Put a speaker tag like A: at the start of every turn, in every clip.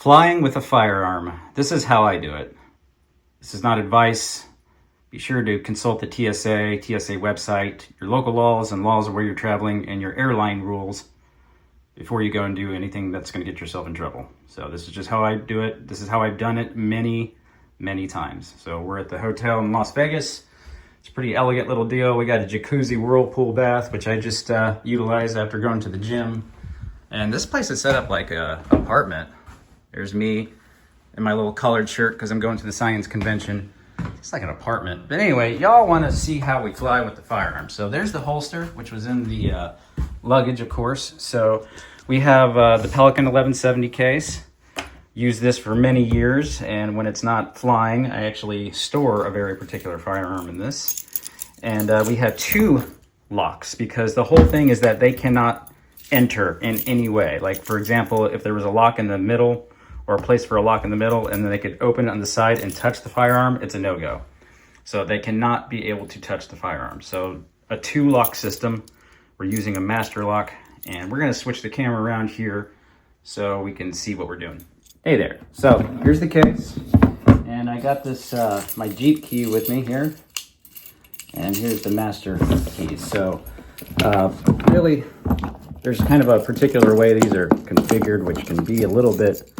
A: Flying with a firearm. This is how I do it. This is not advice. Be sure to consult the TSA website, your local laws and laws of where you're traveling, and your airline rules before you go and do anything that's going to get yourself in trouble. So this is just how I do it. This is how I've done it many times. So we're at the hotel in Las Vegas. It's a pretty elegant little deal. We got a jacuzzi whirlpool bath, which I just utilized after going to the gym. And this place is set up like a apartment. There's me in my little colored shirt because I'm going to the science convention. It's like an apartment. But anyway, y'all want to see how we fly with the firearm. So there's the holster, which was in the luggage, of course. So we have the Pelican 1170 case. Used this for many years, and when it's not flying, I actually store a very particular firearm in this. And we have two locks because the whole thing is that they cannot enter in any way. Like, for example, if there was a lock in the middle or a place for a lock in the middle and then they could open it on the side and touch the firearm, it's a no-go. So they cannot be able to touch the firearm. So a two-lock system. We're using a master lock, and we're gonna switch the camera around here so we can see what we're doing. Hey there. So here's the case, and I got this, my Jeep key with me here, and here's the master key. So really, there's kind of a particular way these are configured, which can be a little bit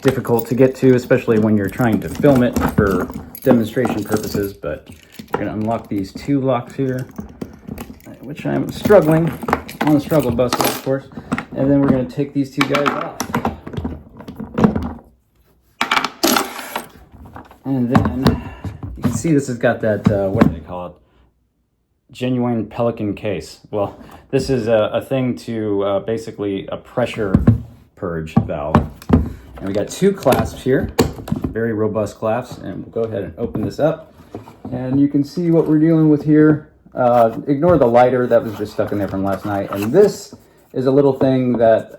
A: difficult to get to, especially when you're trying to film it for demonstration purposes. But we're gonna unlock these two locks here, which I'm struggling on the struggle bus, of course. And then we're gonna take these two guys off. And then you can see this has got that, what do they call it? Genuine Pelican case. Well, this is a thing to basically a pressure purge valve. And we got two clasps here, very robust clasps. And we'll go ahead and open this up. And you can see what we're dealing with here. Ignore the lighter that was just stuck in there from last night. And this is a little thing that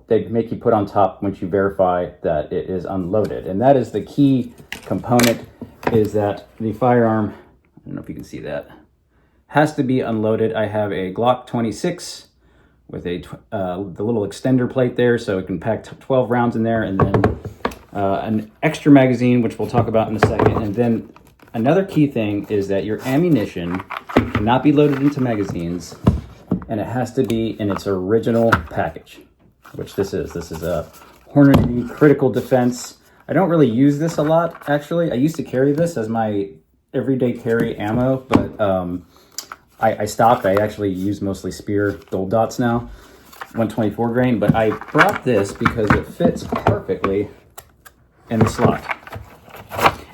A: they make you put on top once you verify that it is unloaded. And that is the key component, is that the firearm, I don't know if you can see that, has to be unloaded. I have a Glock 26 with the little extender plate there, so it can pack 12 rounds in there, and then an extra magazine, which we'll talk about in a second. And then another key thing is that your ammunition cannot be loaded into magazines, and it has to be in its original package, which this is. This is a Hornady Critical Defense. I don't really use this a lot, actually. I used to carry this as my everyday carry ammo, but I stopped. I actually use mostly Spear Gold Dots now, 124 grain, but I brought this because it fits perfectly in the slot.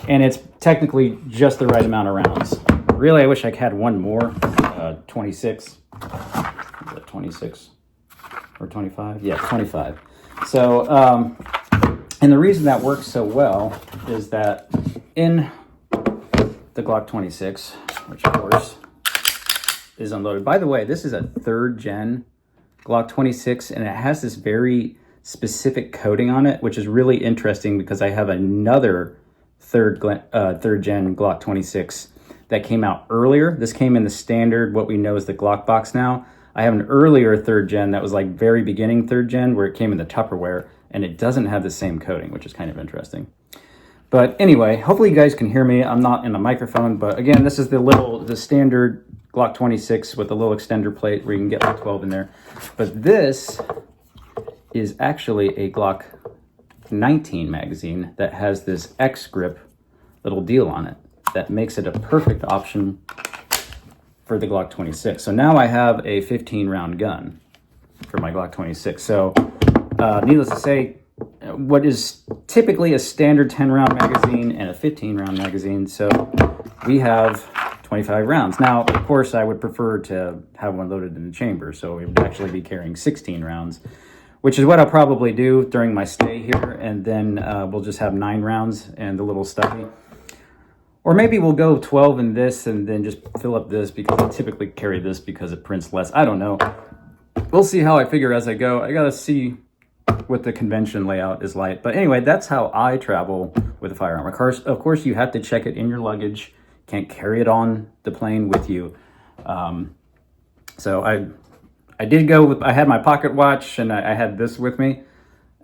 A: And it's technically just the right amount of rounds. Really, I wish I had one more, 26. Is that 26 or 25? Yeah, 25. So, and the reason that works so well is that in the Glock 26, which of course is unloaded. By the way, this is a 3rd gen Glock 26, and it has this very specific coating on it, which is really interesting because I have another third gen Glock 26 that came out earlier. This came in the standard, what we know is the Glock box now. I have an earlier 3rd gen that was like very beginning 3rd gen, where it came in the Tupperware, and it doesn't have the same coating, which is kind of interesting. But anyway, hopefully you guys can hear me. I'm not in a microphone, but again, this is the standard Glock 26 with a little extender plate where you can get like 12 in there. But this is actually a Glock 19 magazine that has this X grip little deal on it that makes it a perfect option for the Glock 26. So now I have a 15 round gun for my Glock 26. So needless to say, what is typically a standard 10 round magazine and a 15 round magazine. So we have 25 rounds. Now, of course, I would prefer to have one loaded in the chamber. So we would actually be carrying 16 rounds, which is what I'll probably do during my stay here. And then we'll just have 9 rounds and the little stubby. Or maybe we'll go 12 in this and then just fill up this, because I typically carry this because it prints less. I don't know. We'll see how I figure as I go. I gotta see what the convention layout is like. But anyway, that's how I travel with a firearm. Of course, you have to check it in your luggage. Can't carry it on the plane with you. So I did go with, I had my pocket watch and I had this with me.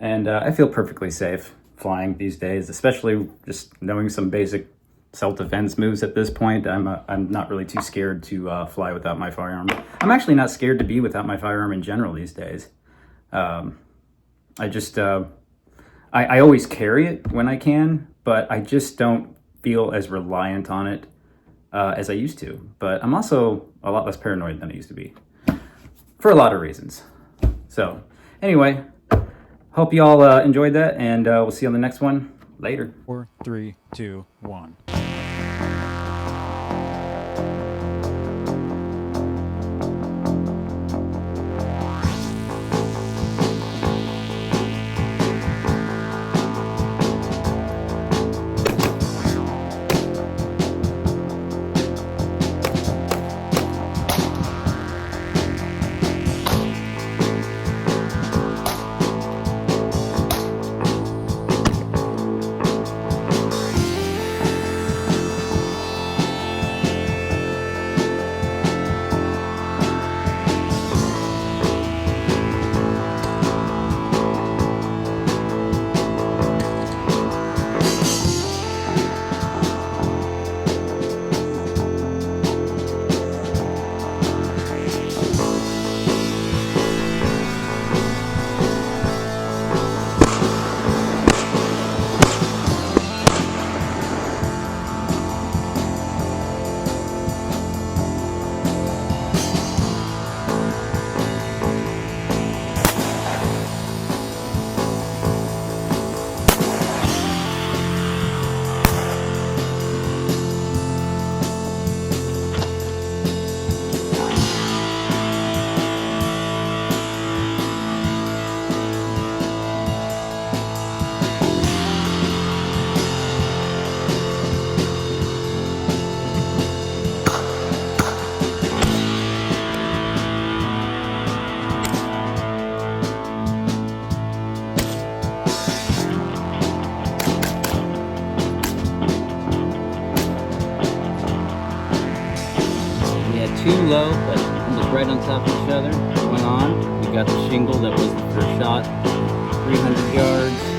A: And I feel perfectly safe flying these days, especially just knowing some basic self-defense moves at this point. I'm not really too scared to fly without my firearm. I'm actually not scared to be without my firearm in general these days. I just, I always carry it when I can, but I just don't feel as reliant on it as I used to. But I'm also a lot less paranoid than I used to be for a lot of reasons. So anyway, hope you all enjoyed that, and we'll see you on the next one. Later.
B: 4, 3, 2, 1.
C: Too low, but it was right on top of each other. Went on. We got the shingle that was the first shot, 300 yards.